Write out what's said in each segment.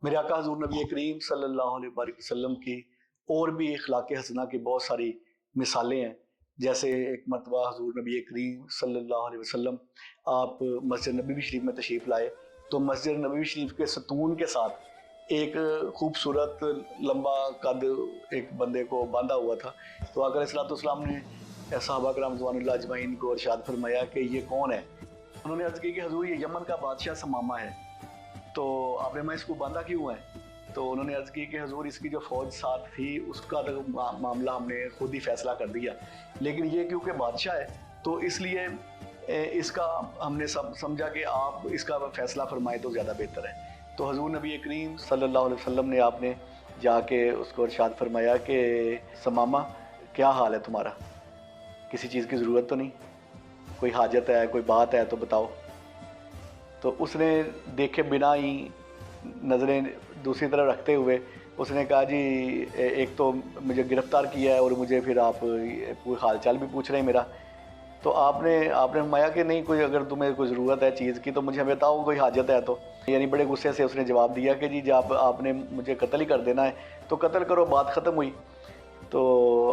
میرے آقا حضور نبی کریم صلی اللہ علیہ وسلم کی اور بھی اخلاق حسنہ کی بہت ساری مثالیں ہیں. جیسے ایک مرتبہ حضور نبی کریم صلی اللہ علیہ وسلم آپ مسجد نبوی شریف میں تشریف لائے تو مسجد نبوی شریف کے ستون کے ساتھ ایک خوبصورت لمبا قد ایک بندے کو باندھا ہوا تھا. تو آقا علیہ الصلوۃ والسلام نے صحابہ کرام رضوان اللہ اجمعین کو ارشاد فرمایا کہ یہ کون ہے؟ انہوں نے عرض کی کہ حضور یہ یمن کا بادشاہ ثمامہ ہے. تو آپ نے میں اس کو باندھا کیوں ہے؟ تو انہوں نے عرض کی کہ حضور اس کی جو فوج ساتھ تھی اس کا معاملہ ہم نے خود ہی فیصلہ کر دیا، لیکن یہ کیونکہ بادشاہ ہے تو اس لیے اس کا ہم نے سمجھا کہ آپ اس کا فیصلہ فرمائے تو زیادہ بہتر ہے. تو حضور نبی کریم صلی اللہ علیہ وسلم نے آپ نے جا کے اس کو ارشاد فرمایا کہ ثمامہ کیا حال ہے تمہارا؟ کسی چیز کی ضرورت تو نہیں؟ کوئی حاجت ہے، کوئی بات ہے تو بتاؤ. تو اس نے دیکھے بنا ہی نظریں دوسری طرف رکھتے ہوئے اس نے کہا جی ایک تو مجھے گرفتار کیا ہے اور مجھے پھر آپ کوئی حال چال بھی پوچھ رہے ہیں میرا. تو آپ نے فرمایا کہ نہیں، کوئی اگر تمہیں کوئی ضرورت ہے چیز کی تو مجھے بتاؤ، کوئی حاجت ہے تو. یعنی بڑے غصے سے اس نے جواب دیا کہ جی جب آپ نے مجھے قتل ہی کر دینا ہے تو قتل کرو، بات ختم ہوئی. تو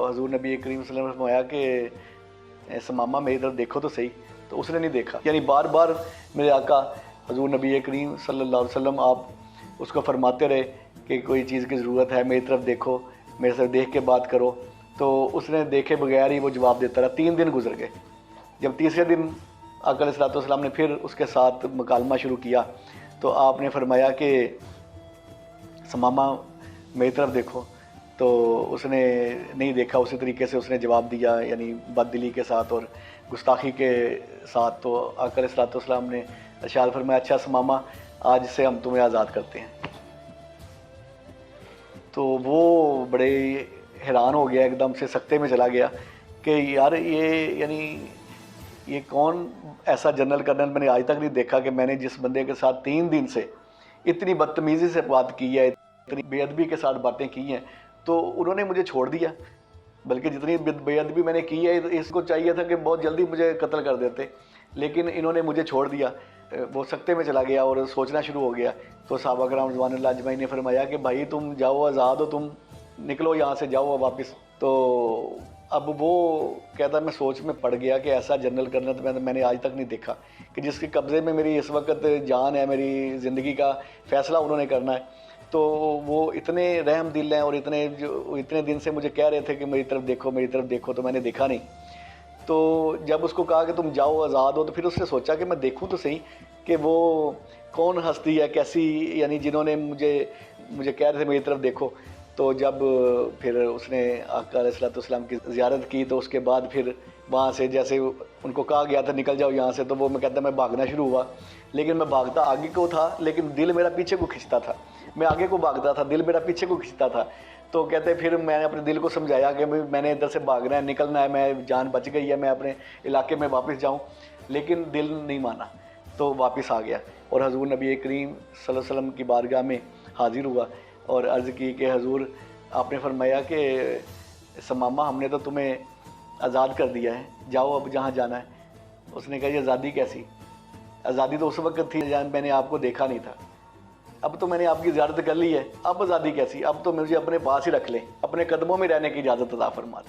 حضور نبی کریم صلی اللہ علیہ وسلم نے فرمایا کہ ثمامہ میری طرف دیکھو تو صحیح. تو اس نے نہیں دیکھا. یعنی بار بار میرے آقا حضور نبی کریم صلی اللہ علیہ وسلم آپ اس کو فرماتے رہے کہ کوئی چیز کی ضرورت ہے میری طرف دیکھو، میرے سے دیکھ کے بات کرو. تو اس نے دیکھے بغیر ہی وہ جواب دیتا رہا. 3 دن گزر گئے. جب تیسرے دن آقا علیہ الصلوۃ والسلام نے پھر اس کے ساتھ مکالمہ شروع کیا تو آپ نے فرمایا کہ ثمامہ میری طرف دیکھو. تو اس نے نہیں دیکھا. اسی طریقے سے اس نے جواب دیا، یعنی بد دلی کے ساتھ اور گستاخی کے ساتھ. تو آقا علیہ الصلوۃ والسلام نے ارشاد فرمایا اچھا ثمامہ آج سے ہم تمہیں آزاد کرتے ہیں. تو وہ بڑے حیران ہو گیا، ایک دم سے سکتے میں چلا گیا کہ یار یہ کون ایسا جنرل کرنل میں نے آج تک نہیں دیکھا کہ میں نے جس بندے کے ساتھ 3 دن سے اتنی بدتمیزی سے بات کی ہے، اتنی بے ادبی کے ساتھ باتیں کی ہیں تو انہوں نے مجھے چھوڑ دیا. بلکہ جتنی بے ادبی میں نے کی ہے اس کو چاہیے تھا کہ بہت جلدی مجھے قتل کر دیتے، لیکن انہوں نے مجھے چھوڑ دیا. وہ سکتے میں چلا گیا اور سوچنا شروع ہو گیا. تو صحابہ کرام رضوان اللہ اجمعین نے فرمایا کہ بھائی تم جاؤ، آزاد ہو، تم نکلو یہاں سے، جاؤ واپس. تو اب وہ کہتا میں سوچ میں پڑ گیا کہ ایسا جنرل کرنل میں نے آج تک نہیں دیکھا کہ جس کے قبضے میں میری اس وقت جان ہے، میری زندگی کا فیصلہ انہوں نے کرنا ہے. تو وہ اتنے رحم دل ہیں اور اتنے دن سے مجھے کہہ رہے تھے کہ میری طرف دیکھو میری طرف دیکھو، تو میں نے دیکھا نہیں. تو جب اس کو کہا کہ تم جاؤ آزاد ہو تو پھر اس نے سوچا کہ میں دیکھوں تو صحیح کہ وہ کون ہستی ہے، کیسی، یعنی جنہوں نے مجھے کہہ رہے تھے میری طرف دیکھو. تو جب پھر اس نے آقا علیہ الصلوۃ والسلام کی زیارت کی تو اس کے بعد پھر وہاں سے جیسے ان کو کہا گیا تھا نکل جاؤ یہاں سے، تو وہ میں کہتا میں بھاگنا شروع ہوا. لیکن میں بھاگتا آگے کو تھا لیکن دل میرا پیچھے کو کھنچتا تھا. میں آگے کو بھاگتا تھا، دل میرا پیچھے کو کھنچتا تھا. تو کہتے پھر میں نے اپنے دل کو سمجھایا کہ میں نے ادھر سے بھاگنا ہے، نکلنا ہے، میں جان بچ گئی ہے، میں اپنے علاقے میں واپس جاؤں. لیکن دل نہیں مانا تو واپس آ گیا اور حضور نبی کریم صلی اللہ علیہ وسلم کی بارگاہ میں حاضر ہوا اور عرض کی کہ حضور آپ نے فرمایا کہ ثمامہ ہم نے تو تمہیں آزاد کر دیا ہے، جاؤ اب جہاں جانا ہے. اس نے کہا یہ آزادی کیسی؟ آزادی تو اس وقت تھی جب میں نے آپ کو دیکھا نہیں تھا، اب تو میں نے آپ کی زیارت کر لی ہے، اب آزادی کیسی؟ اب تو مجھے اپنے پاس ہی رکھ لیں، اپنے قدموں میں رہنے کی اجازت عطا فرما دیں.